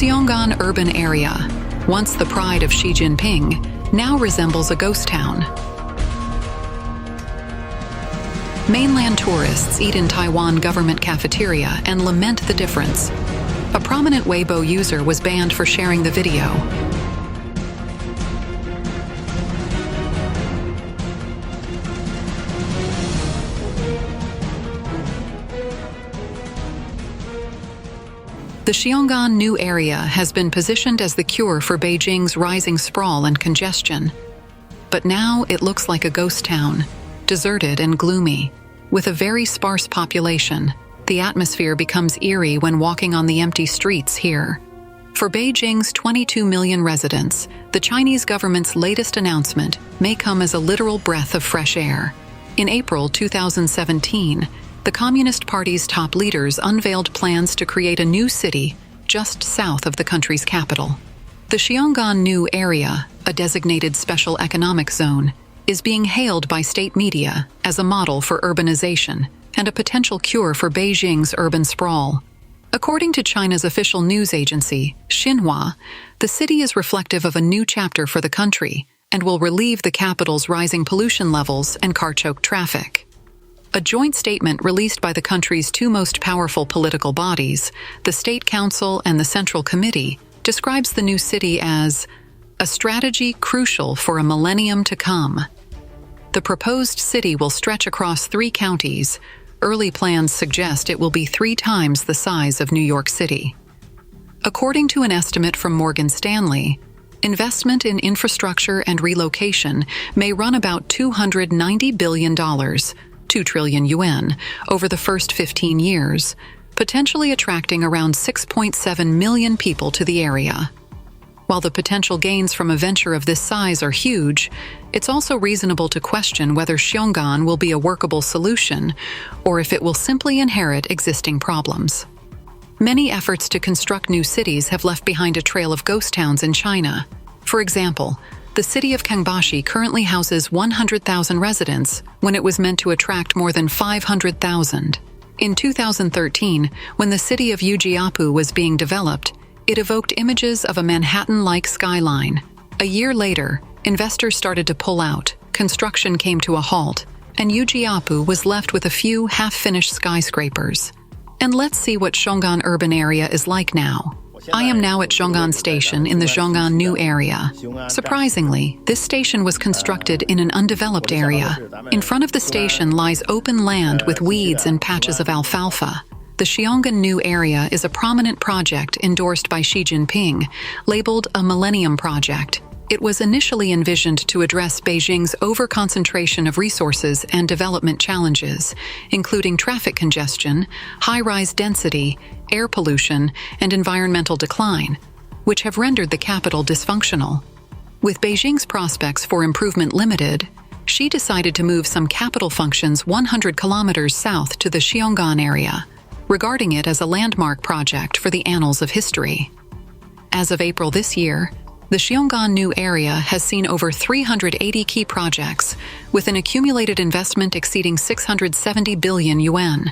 Xiongan Urban Area, once the pride of Xi Jinping, now resembles a ghost town. Mainland tourists eat in Taiwan government cafeteria and lament the difference. A prominent Weibo user was banned for sharing the video. The Xiongan New Area has been positioned as the cure for Beijing's rising sprawl and congestion. But now it looks like a ghost town, deserted and gloomy. With a very sparse population, the atmosphere becomes eerie when walking on the empty streets here. For Beijing's 22 million residents, the Chinese government's latest announcement may come as a literal breath of fresh air. In April 2017, the Communist Party's top leaders unveiled plans to create a new city just south of the country's capital. The Xiongan New Area, a designated special economic zone, is being hailed by state media as a model for urbanization and a potential cure for Beijing's urban sprawl. According to China's official news agency, Xinhua, the city is reflective of a new chapter for the country and will relieve the capital's rising pollution levels and car-choked traffic. A joint statement released by the country's two most powerful political bodies, the State Council and the Central Committee, describes the new city as a strategy crucial for a millennium to come. The proposed city will stretch across 3 counties. Early plans suggest it will be 3 times the size of New York City. According to an estimate from Morgan Stanley, investment in infrastructure and relocation may run about $290 billion, 2 trillion yuan, over the first 15 years, potentially attracting around 6.7 million people to the area. While the potential gains from a venture of this size are huge, it's also reasonable to question whether Xiongan will be a workable solution or if it will simply inherit existing problems. Many efforts to construct new cities have left behind a trail of ghost towns in China. For example, the city of Kangbashi currently houses 100,000 residents when it was meant to attract more than 500,000. In 2013, when the city of Ujiapu was being developed, it evoked images of a Manhattan-like skyline. A year later, investors started to pull out, construction came to a halt, and Ujiapu was left with a few half-finished skyscrapers. And let's see what Xiongan Urban Area is like now. I am now at Xiongan Station in the Xiongan New Area. Surprisingly, this station was constructed in an undeveloped area. In front of the station lies open land with weeds and patches of alfalfa. The Xiongan New Area is a prominent project endorsed by Xi Jinping, labeled a Millennium Project. It was initially envisioned to address Beijing's over-concentration of resources and development challenges, including traffic congestion, high-rise density, air pollution, and environmental decline, which have rendered the capital dysfunctional. With Beijing's prospects for improvement limited, Xi decided to move some capital functions 100 kilometers south to the Xiongan area, regarding it as a landmark project for the annals of history. As of April this year, the Xiongan New Area has seen over 380 key projects, with an accumulated investment exceeding 670 billion yuan.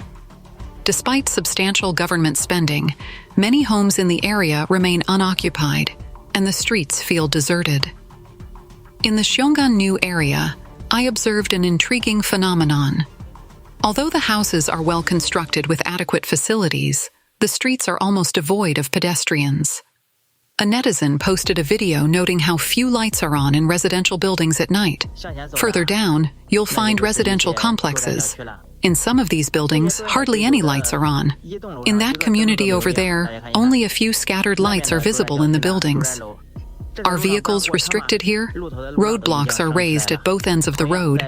Despite substantial government spending, many homes in the area remain unoccupied, and the streets feel deserted. In the Xiongan New Area, I observed an intriguing phenomenon. Although the houses are well constructed with adequate facilities, the streets are almost devoid of pedestrians. A netizen posted a video noting how few lights are on in residential buildings at night. Further down, you'll find residential complexes. In some of these buildings, hardly any lights are on. In that community over there, only a few scattered lights are visible in the buildings. Are vehicles restricted here? Roadblocks are raised at both ends of the road.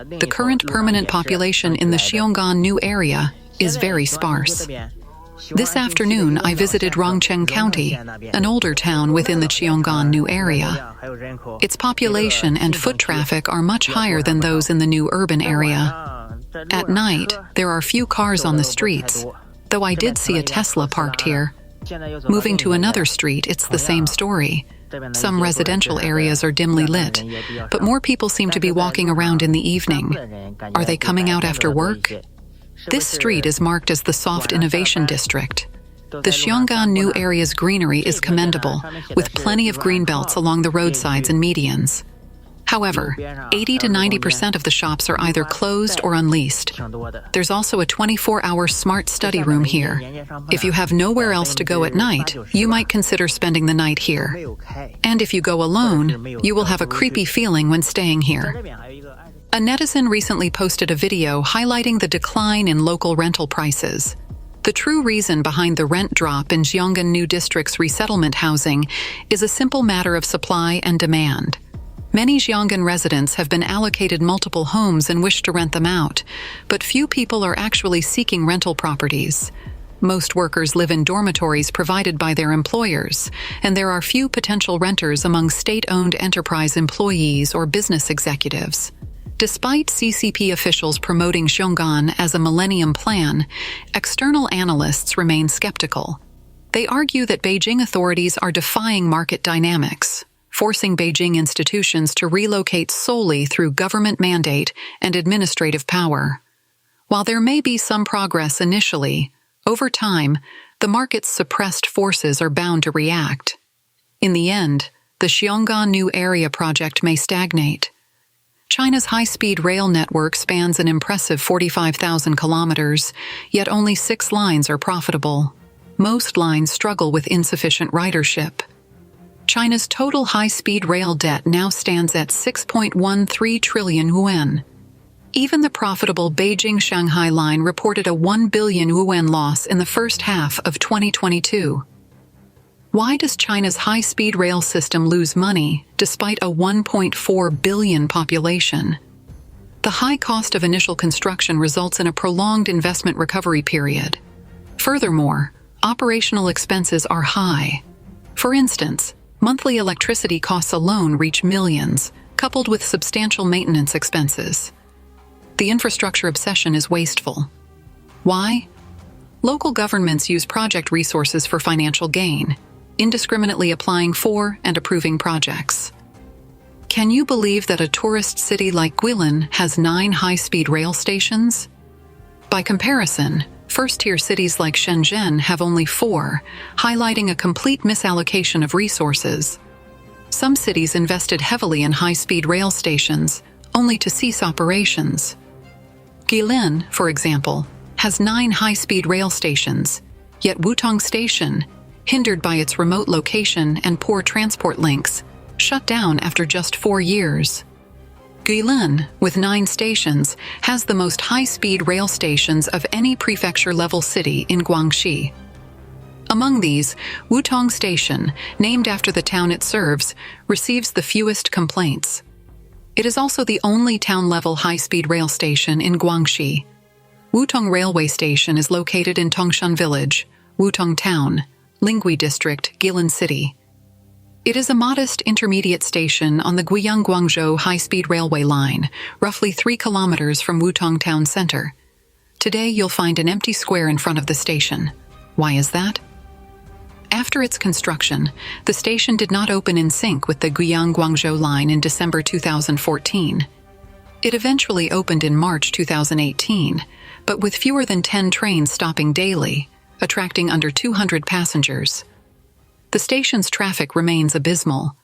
The current permanent population in the Xiongan New Area is very sparse. This afternoon, I visited Rongcheng County, an older town within the Xiongan New Area. Its population and foot traffic are much higher than those in the new urban area. At night, there are few cars on the streets, though I did see a Tesla parked here. Moving to another street, it's the same story. Some residential areas are dimly lit, but more people seem to be walking around in the evening. Are they coming out after work? This street is marked as the Soft Innovation District. The Xiongan New Area's greenery is commendable, with plenty of green belts along the roadsides and medians. However, 80 to 90% of the shops are either closed or unleased. There's also a 24-hour smart study room here. If you have nowhere else to go at night, you might consider spending the night here. And if you go alone, you will have a creepy feeling when staying here. A netizen recently posted a video highlighting the decline in local rental prices. The true reason behind the rent drop in Xiongan New District's resettlement housing is a simple matter of supply and demand. Many Xiongan residents have been allocated multiple homes and wish to rent them out, but few people are actually seeking rental properties. Most workers live in dormitories provided by their employers, and there are few potential renters among state-owned enterprise employees or business executives. Despite CCP officials promoting Xiongan as a millennium plan, external analysts remain skeptical. They argue that Beijing authorities are defying market dynamics, forcing Beijing institutions to relocate solely through government mandate and administrative power. While there may be some progress initially, over time, the market's suppressed forces are bound to react. In the end, the Xiongan New Area project may stagnate. China's high-speed rail network spans an impressive 45,000 kilometers, yet only 6 lines are profitable. Most lines struggle with insufficient ridership. China's total high-speed rail debt now stands at 6.13 trillion yuan. Even the profitable Beijing-Shanghai line reported a 1 billion yuan loss in the first half of 2022. Why does China's high-speed rail system lose money despite a 1.4 billion population? The high cost of initial construction results in a prolonged investment recovery period. Furthermore, operational expenses are high. For instance, monthly electricity costs alone reach millions, coupled with substantial maintenance expenses. The infrastructure obsession is wasteful. Why? Local governments use project resources for financial gain, indiscriminately applying for and approving projects. Can you believe that a tourist city like Guilin has 9 high-speed rail stations? By comparison, first-tier cities like Shenzhen have only 4, highlighting a complete misallocation of resources. Some cities invested heavily in high-speed rail stations, only to cease operations. Guilin, for example, has 9 high-speed rail stations, yet Wutong Station, hindered by its remote location and poor transport links, shut down after just 4 years. Guilin, with 9 stations, has the most high-speed rail stations of any prefecture-level city in Guangxi. Among these, Wutong Station, named after the town it serves, receives the fewest complaints. It is also the only town-level high-speed rail station in Guangxi. Wutong Railway Station is located in Tongshan Village, Wutong Town, Lingui District, Guilin City. It is a modest intermediate station on the Guiyang-Guangzhou high-speed railway line, roughly 3 kilometers from Wutong Town Center. Today, you'll find an empty square in front of the station. Why is that? After its construction, the station did not open in sync with the Guiyang-Guangzhou line in December 2014. It eventually opened in March 2018, but with fewer than 10 trains stopping daily, attracting under 200 passengers. The station's traffic remains abysmal.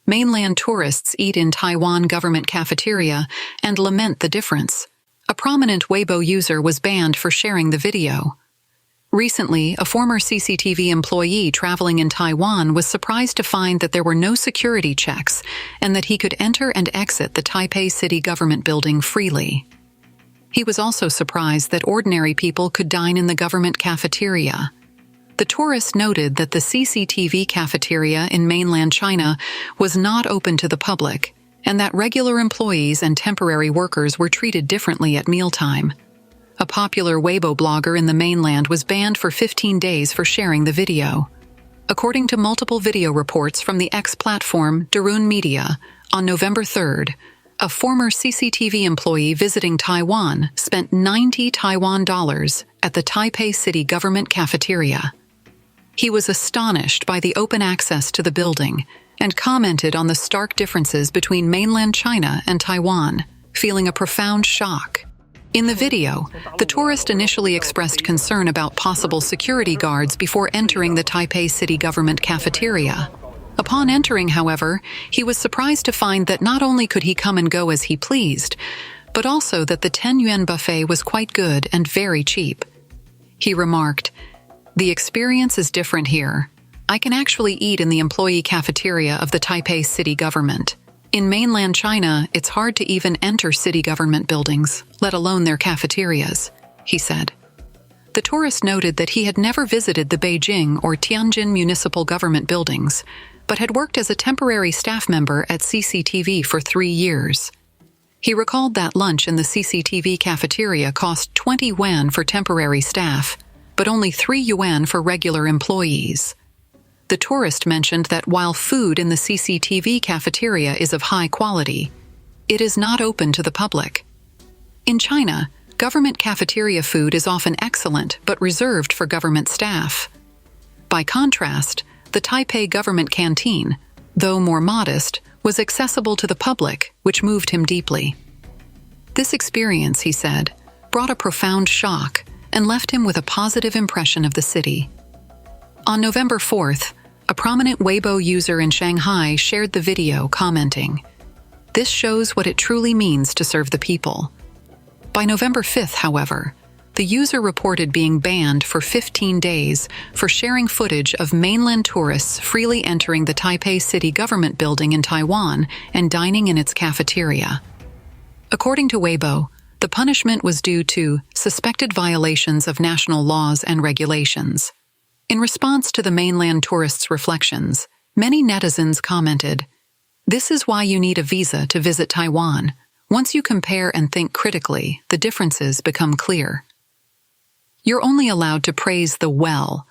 Mainland tourists eat in Taiwan government cafeteria and lament the difference. A prominent Weibo user was banned for sharing the video. Recently, a former CCTV employee traveling in Taiwan was surprised to find that there were no security checks and that he could enter and exit the Taipei city government building freely. He was also surprised that ordinary people could dine in the government cafeteria. The tourist noted that the CCTV cafeteria in mainland China was not open to the public, and that regular employees and temporary workers were treated differently at mealtime. A popular Weibo blogger in the mainland was banned for 15 days for sharing the video. According to multiple video reports from the X platform Darun Media, on November 3rd, a former CCTV employee visiting Taiwan spent 90 Taiwan dollars at the Taipei city government cafeteria. He was astonished by the open access to the building and commented on the stark differences between mainland China and Taiwan, feeling a profound shock. In the video, the tourist initially expressed concern about possible security guards before entering the Taipei city government cafeteria. Upon entering, however, he was surprised to find that not only could he come and go as he pleased, but also that the 10 yuan buffet was quite good and very cheap. He remarked, "The experience is different here. I can actually eat in the employee cafeteria of the Taipei city government. In mainland China, it's hard to even enter city government buildings, let alone their cafeterias," he said. The tourist noted that he had never visited the Beijing or Tianjin municipal government buildings, but had worked as a temporary staff member at CCTV for 3 years. He recalled that lunch in the CCTV cafeteria cost 20 yuan for temporary staff, but only 3 yuan for regular employees. The tourist mentioned that while food in the CCTV cafeteria is of high quality, it is not open to the public. In China, government cafeteria food is often excellent but reserved for government staff. By contrast, the Taipei government canteen, though more modest, was accessible to the public, which moved him deeply. This experience, he said, brought a profound shock and left him with a positive impression of the city. On November 4th, a prominent Weibo user in Shanghai shared the video, commenting, "This shows what it truly means to serve the people." By November 5th, however, the user reported being banned for 15 days for sharing footage of mainland tourists freely entering the Taipei city government building in Taiwan and dining in its cafeteria. According to Weibo, the punishment was due to suspected violations of national laws and regulations. In response to the mainland tourists' reflections, many netizens commented, "This is why you need a visa to visit Taiwan. Once you compare and think critically, the differences become clear. You're only allowed to praise the well,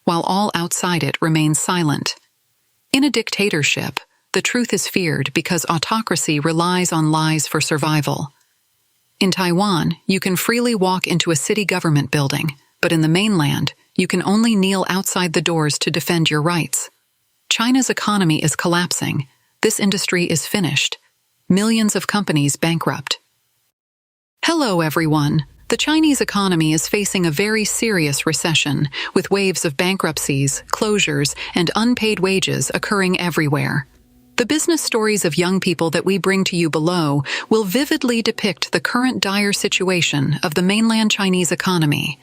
while all outside it remains silent. In a dictatorship, the truth is feared because autocracy relies on lies for survival. In Taiwan, you can freely walk into a city government building, but in the mainland, you can only kneel outside the doors to defend your rights. China's economy is collapsing. This industry is finished. Millions of companies bankrupt." Hello, everyone. The Chinese economy is facing a very serious recession, with waves of bankruptcies, closures, and unpaid wages occurring everywhere. The business stories of young people that we bring to you below will vividly depict the current dire situation of the mainland Chinese economy.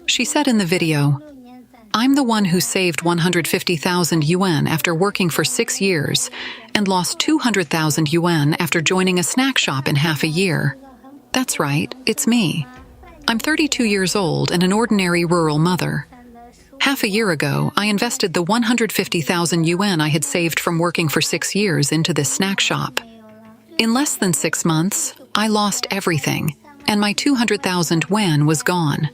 She said in the video, "I'm the one who saved 150,000 yuan after working for 6 years and lost 200,000 yuan after joining a snack shop in half a year. That's right, it's me. I'm 32 years old and an ordinary rural mother. Half a year ago, I invested the 150,000 yuan I had saved from working for 6 years into this snack shop. In less than 6 months, I lost everything, and my 200,000 yuan was gone.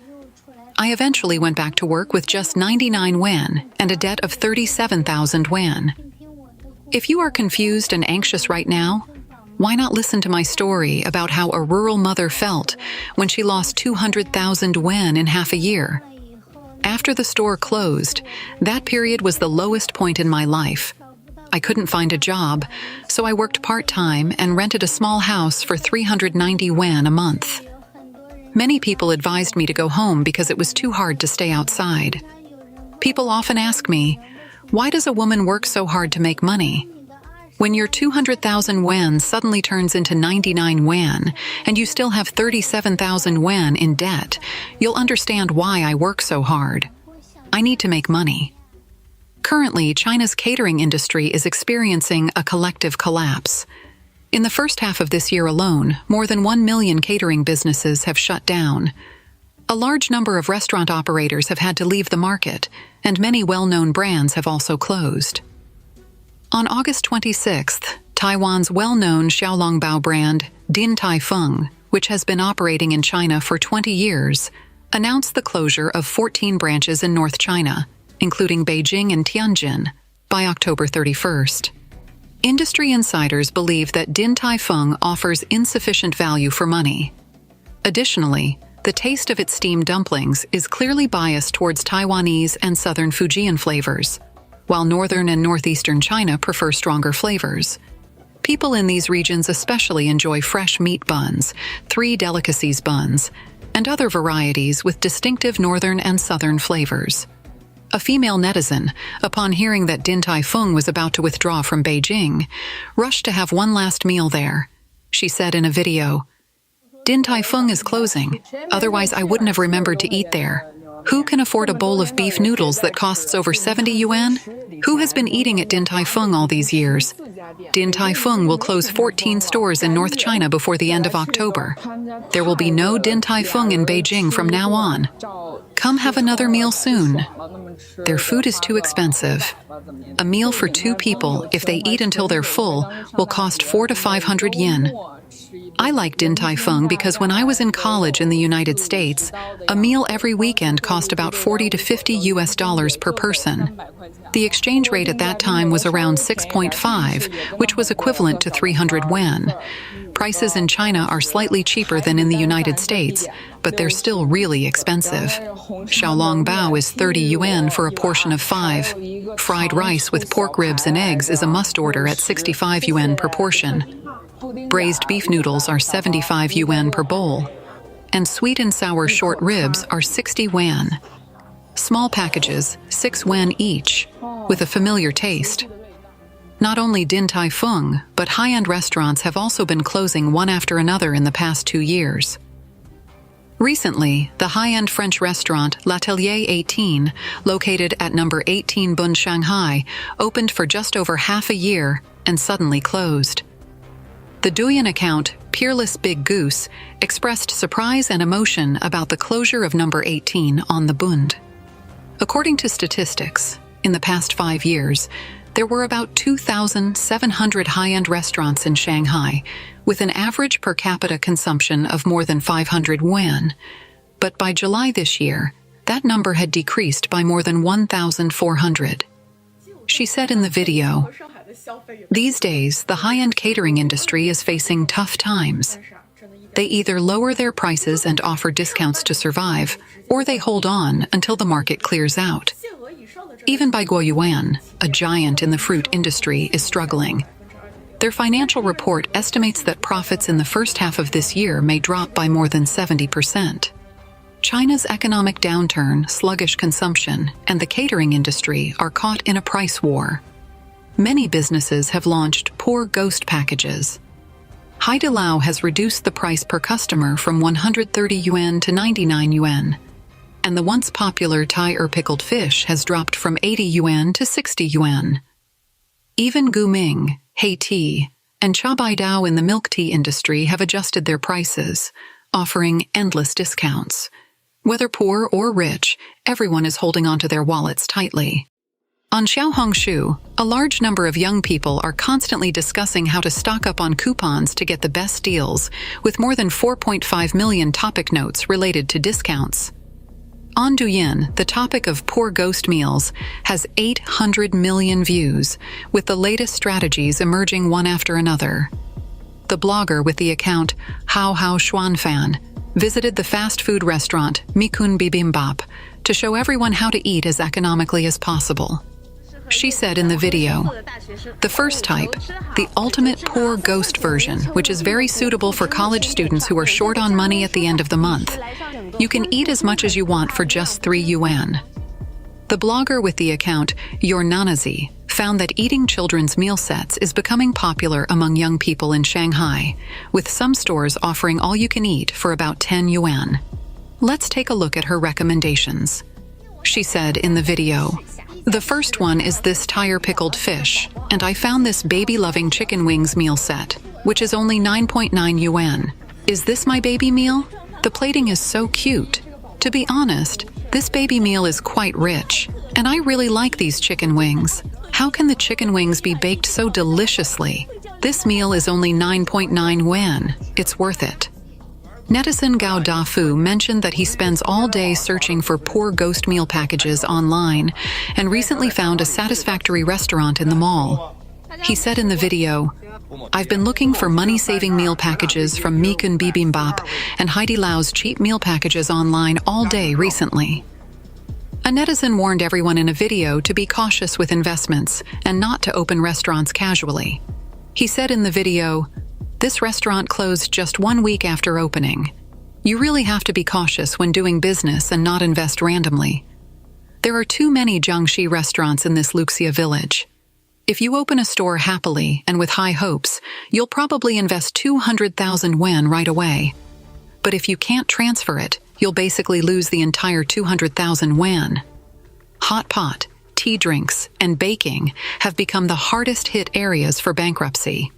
I eventually went back to work with just 99 yuan and a debt of 37,000 yuan. If you are confused and anxious right now, why not listen to my story about how a rural mother felt when she lost 200,000 yuan in half a year? After the store closed, that period was the lowest point in my life. I couldn't find a job, so I worked part-time and rented a small house for 390 yuan a month. Many people advised me to go home because it was too hard to stay outside. People often ask me, why does a woman work so hard to make money? When your 200,000 yuan suddenly turns into 99 yuan and you still have 37,000 yuan in debt, you'll understand why I work so hard. I need to make money." Currently, China's catering industry is experiencing a collective collapse. In the first half of this year alone, more than 1 million catering businesses have shut down. A large number of restaurant operators have had to leave the market, and many well-known brands have also closed. On August 26th, Taiwan's well-known Xiaolongbao brand, Din Tai Fung, which has been operating in China for 20 years, announced the closure of 14 branches in North China, including Beijing and Tianjin, by October 31st. Industry insiders believe that Din Tai Fung offers insufficient value for money. Additionally, the taste of its steamed dumplings is clearly biased towards Taiwanese and southern Fujian flavors, while northern and northeastern China prefer stronger flavors. People in these regions especially enjoy fresh meat buns, three delicacies buns, and other varieties with distinctive northern and southern flavors. A female netizen, upon hearing that Din Tai Fung was about to withdraw from Beijing, rushed to have one last meal there. She said in a video, "Din Tai Fung is closing, otherwise I wouldn't have remembered to eat there. Who can afford a bowl of beef noodles that costs over 70 yuan? Who has been eating at Din Tai Fung all these years? Din Tai Fung will close 14 stores in North China before the end of October. There will be no Din Tai Fung in Beijing from now on. Come have another meal soon. Their food is too expensive. A meal for 2 people, if they eat until they're full, will cost 400 to 500 yen. I like Din Tai Fung because when I was in college in the United States, a meal every weekend cost about $40 to $50 per person. The exchange rate at that time was around 6.5, which was equivalent to 300 yuan. Prices in China are slightly cheaper than in the United States, but they're still really expensive. Xiaolong bao is 30 yuan for a portion of 5. Fried rice with pork ribs and eggs is a must-order at 65 yuan per portion. Braised beef noodles are 75 yuan per bowl, and sweet and sour short ribs are 60 yuan. Small packages, 6 yuan each, with a familiar taste. Not only Din Tai Fung, but high-end restaurants have also been closing one after another in the past 2 years. Recently, the high-end French restaurant L'Atelier 18, located at number 18 Bund Shanghai, opened for just over half a year and suddenly closed. The Douyin account, Peerless Big Goose, expressed surprise and emotion about the closure of number 18 on the Bund. According to statistics, in the past 5 years, there were about 2,700 high-end restaurants in Shanghai, with an average per capita consumption of more than 500 yuan. But by July this year, that number had decreased by more than 1,400. She said in the video, "These days, the high-end catering industry is facing tough times. They either lower their prices and offer discounts to survive, or they hold on until the market clears out. Even by Guoyuan, a giant in the fruit industry, is struggling. Their financial report estimates that profits in the first half of this year may drop by more than 70%. China's economic downturn, sluggish consumption, and the catering industry are caught in a price war. Many businesses have launched poor ghost packages. Haidilao has reduced the price per customer from 130 yuan to 99 yuan, and the once popular Thai pickled fish has dropped from 80 yuan to 60 yuan. Even Guming, Hei Tea, and Chabaidao in the milk tea industry have adjusted their prices, offering endless discounts. Whether poor or rich, everyone is holding onto their wallets tightly. On Xiaohongshu, a large number of young people are constantly discussing how to stock up on coupons to get the best deals, with more than 4.5 million topic notes related to discounts. On Douyin, the topic of poor ghost meals has 800 million views, with the latest strategies emerging one after another. The blogger with the account Hao Hao Xuanfan visited the fast food restaurant Mikun Bibimbap to show everyone how to eat as economically as possible. She said in the video, "The first type, the ultimate poor ghost version, which is very suitable for college students who are short on money at the end of the month. You can eat as much as you want for just 3 yuan. The blogger with the account Your Nanazi found that eating children's meal sets is becoming popular among young people in Shanghai, with some stores offering all you can eat for about 10 yuan. Let's take a look at her recommendations. She said in the video, "The first one is this Thai pickled fish, and I found this baby-loving chicken wings meal set, which is only 9.9 yuan. Is this my baby meal? The plating is so cute. To be honest, this baby meal is quite rich, and I really like these chicken wings. How can the chicken wings be baked so deliciously? This meal is only 9.9 yuan. It's worth it." Netizen Gao Dafu mentioned that he spends all day searching for poor ghost meal packages online and recently found a satisfactory restaurant in the mall. He said in the video, "I've been looking for money-saving meal packages from Mikun Bibimbap and Haidilao's cheap meal packages online all day recently." A netizen warned everyone in a video to be cautious with investments and not to open restaurants casually. He said in the video, "This restaurant closed just 1 week after opening. You really have to be cautious when doing business and not invest randomly. There are too many Jiangxi restaurants in this Luxia village. If you open a store happily and with high hopes, you'll probably invest 200,000 yuan right away. But if you can't transfer it, you'll basically lose the entire 200,000 yuan." Hot pot, tea drinks, and baking have become the hardest-hit areas for bankruptcy.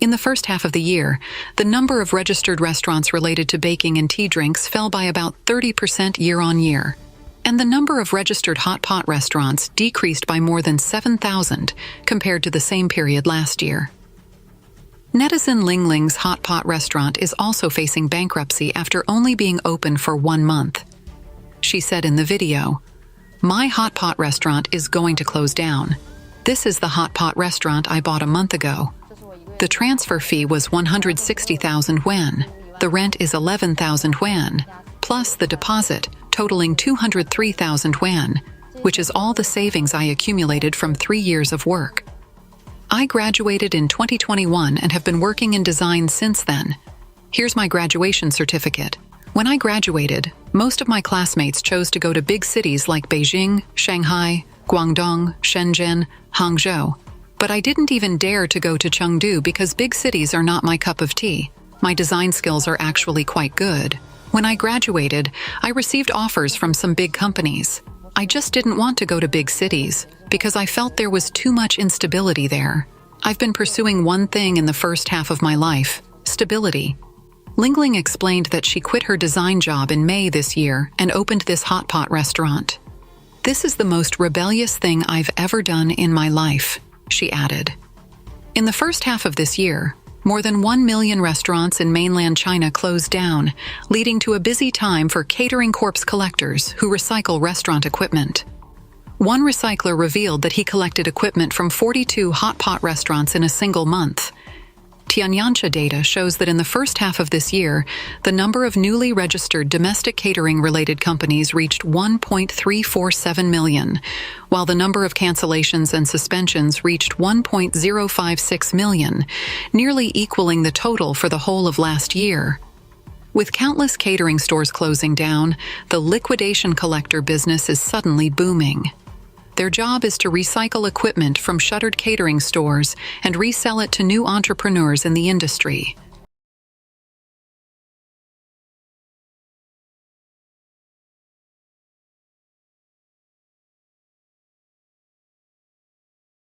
In the first half of the year, the number of registered restaurants related to baking and tea drinks fell by about 30% year-on-year, and the number of registered hot pot restaurants decreased by more than 7,000 compared to the same period last year. Netizen Lingling's hot pot restaurant is also facing bankruptcy after only being open for 1 month. She said in the video, "My hot pot restaurant is going to close down. This is the hot pot restaurant I bought a month ago. The transfer fee was 160,000 yuan. The rent is 11,000 yuan, plus the deposit, totaling 203,000 yuan, which is all the savings I accumulated from 3 years of work. I graduated in 2021 and have been working in design since then. Here's my graduation certificate. When I graduated, most of my classmates chose to go to big cities like Beijing, Shanghai, Guangdong, Shenzhen, Hangzhou. But I didn't even dare to go to Chengdu because big cities are not my cup of tea. My design skills are actually quite good. When I graduated, I received offers from some big companies. I just didn't want to go to big cities because I felt there was too much instability there. I've been pursuing one thing in the first half of my life: stability." Lingling explained that she quit her design job in May this year and opened this hot pot restaurant. "This is the most rebellious thing I've ever done in my life," she added. In the first half of this year, more than 1 million restaurants in mainland China closed down, leading to a busy time for Catering Corp's collectors who recycle restaurant equipment. One recycler revealed that he collected equipment from 42 hot pot restaurants in a single month. Tianyancha data shows that in the first half of this year, the number of newly registered domestic catering-related companies reached 1.347 million, while the number of cancellations and suspensions reached 1.056 million, nearly equaling the total for the whole of last year. With countless catering stores closing down, the liquidation collector business is suddenly booming. Their job is to recycle equipment from shuttered catering stores and resell it to new entrepreneurs in the industry.